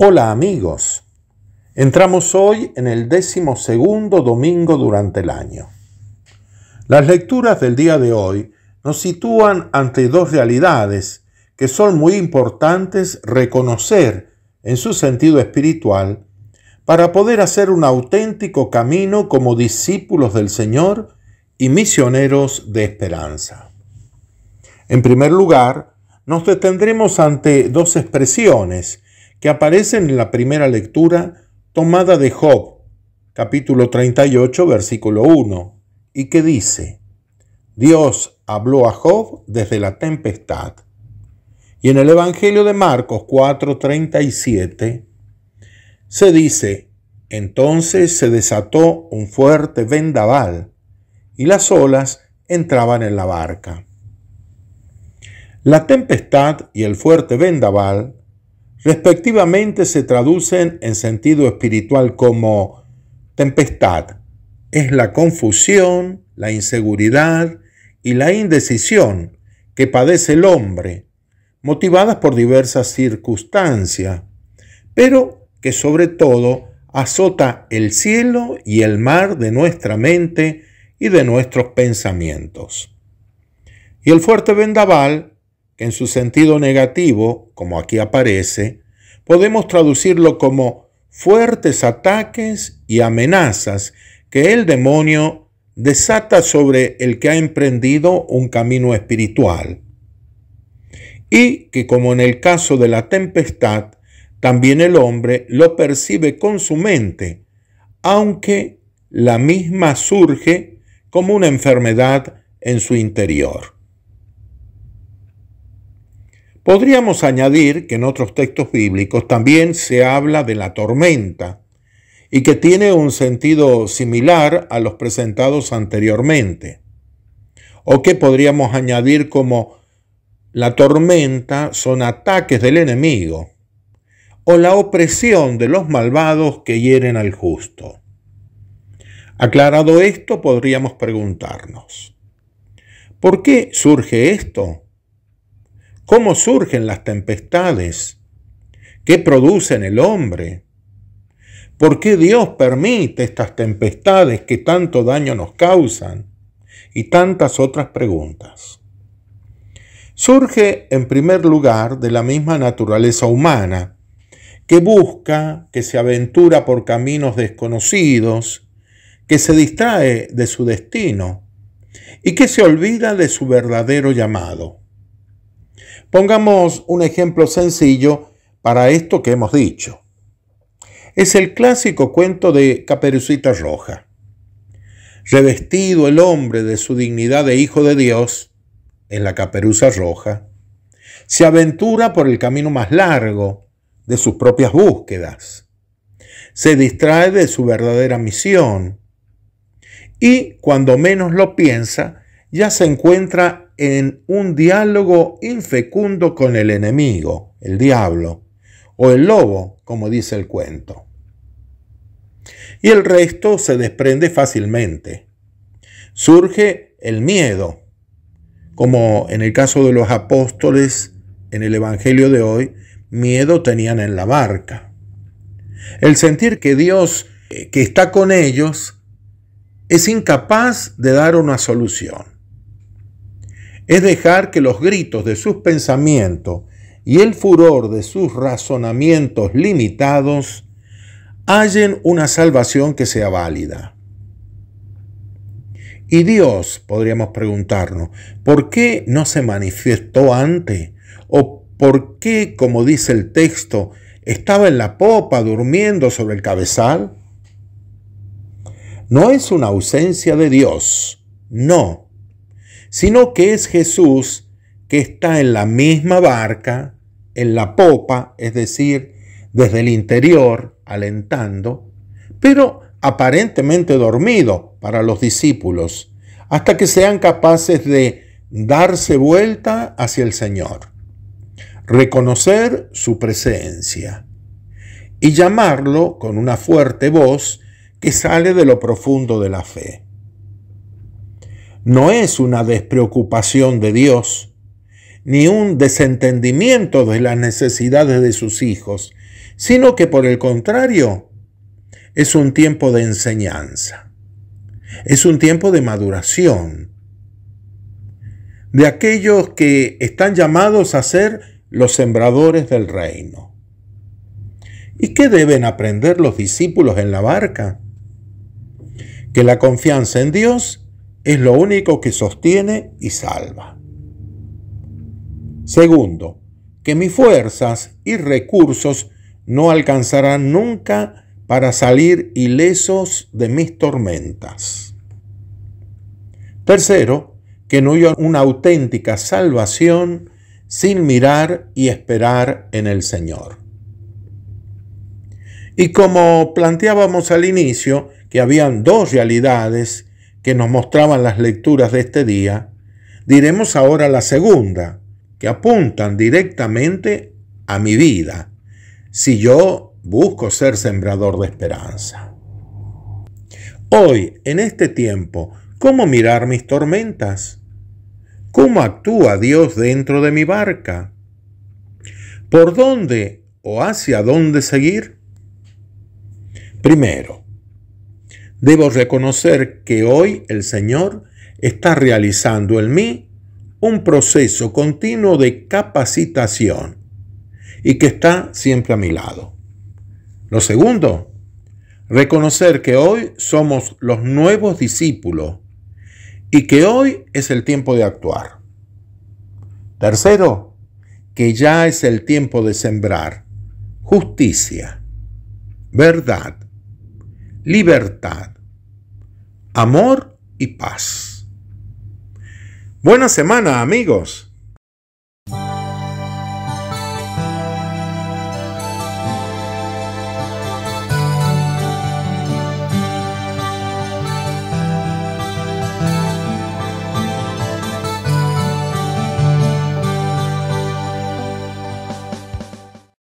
Hola amigos, entramos hoy en el 12º domingo durante el año. Las lecturas del día de hoy nos sitúan ante dos realidades que son muy importantes reconocer en su sentido espiritual para poder hacer un auténtico camino como discípulos del Señor y misioneros de esperanza. En primer lugar, nos detendremos ante dos expresiones que aparecen en la primera lectura tomada de Job, capítulo 38, versículo 1, y que dice: Dios habló a Job desde la tempestad. Y en el Evangelio de Marcos 4:37 se dice: entonces se desató un fuerte vendaval y las olas entraban en la barca. La tempestad y el fuerte vendaval respectivamente se traducen en sentido espiritual como tempestad. Es la confusión, la inseguridad y la indecisión que padece el hombre, motivadas por diversas circunstancias, pero que sobre todo azota el cielo y el mar de nuestra mente y de nuestros pensamientos. Y el fuerte vendaval, que en su sentido negativo, como aquí aparece, podemos traducirlo como fuertes ataques y amenazas que el demonio desata sobre el que ha emprendido un camino espiritual. Y que, como en el caso de la tempestad, también el hombre lo percibe con su mente, aunque la misma surge como una enfermedad en su interior. Podríamos añadir que en otros textos bíblicos también se habla de la tormenta y que tiene un sentido similar a los presentados anteriormente. O que podríamos añadir como la tormenta son ataques del enemigo o la opresión de los malvados que hieren al justo. Aclarado esto, podríamos preguntarnos: ¿por qué surge esto? ¿Cómo surgen las tempestades? ¿Qué producen el hombre? ¿Por qué Dios permite estas tempestades que tanto daño nos causan? Y tantas otras preguntas. Surge en primer lugar de la misma naturaleza humana, que busca, que se aventura por caminos desconocidos, que se distrae de su destino y que se olvida de su verdadero llamado. Pongamos un ejemplo sencillo para esto que hemos dicho. Es el clásico cuento de Caperucita Roja. Revestido el hombre de su dignidad de hijo de Dios, en la caperuza roja, se aventura por el camino más largo de sus propias búsquedas. Se distrae de su verdadera misión y, cuando menos lo piensa, ya se encuentra en un diálogo infecundo con el enemigo, el diablo, o el lobo, como dice el cuento. Y el resto se desprende fácilmente. Surge el miedo, como en el caso de los apóstoles en el Evangelio de hoy, miedo tenían en la barca. El sentir que Dios, que está con ellos, es incapaz de dar una solución. Es dejar que los gritos de sus pensamientos y el furor de sus razonamientos limitados hallen una salvación que sea válida. Y Dios, podríamos preguntarnos, ¿por qué no se manifestó antes? ¿O por qué, como dice el texto, estaba en la popa durmiendo sobre el cabezal? No es una ausencia de Dios, no, sino que es Jesús que está en la misma barca, en la popa, es decir, desde el interior, alentando, pero aparentemente dormido para los discípulos, hasta que sean capaces de darse vuelta hacia el Señor, reconocer su presencia y llamarlo con una fuerte voz que sale de lo profundo de la fe. No es una despreocupación de Dios, ni un desentendimiento de las necesidades de sus hijos, sino que por el contrario, es un tiempo de enseñanza, es un tiempo de maduración, de aquellos que están llamados a ser los sembradores del reino. ¿Y qué deben aprender los discípulos en la barca? Que la confianza en Dios es lo único que sostiene y salva. Segundo, que mis fuerzas y recursos no alcanzarán nunca para salir ilesos de mis tormentas. Tercero, que no hay una auténtica salvación sin mirar y esperar en el Señor. Y como planteábamos al inicio, que habían dos realidades que nos mostraban las lecturas de este día, diremos ahora la segunda, que apuntan directamente a mi vida, si yo busco ser sembrador de esperanza. Hoy, en este tiempo, ¿cómo mirar mis tormentas? ¿Cómo actúa Dios dentro de mi barca? ¿Por dónde o hacia dónde seguir? Primero, debo reconocer que hoy el Señor está realizando en mí un proceso continuo de capacitación y que está siempre a mi lado. Lo segundo, reconocer que hoy somos los nuevos discípulos y que hoy es el tiempo de actuar. Tercero, que ya es el tiempo de sembrar justicia, verdad, libertad, amor y paz. Buena semana, amigos.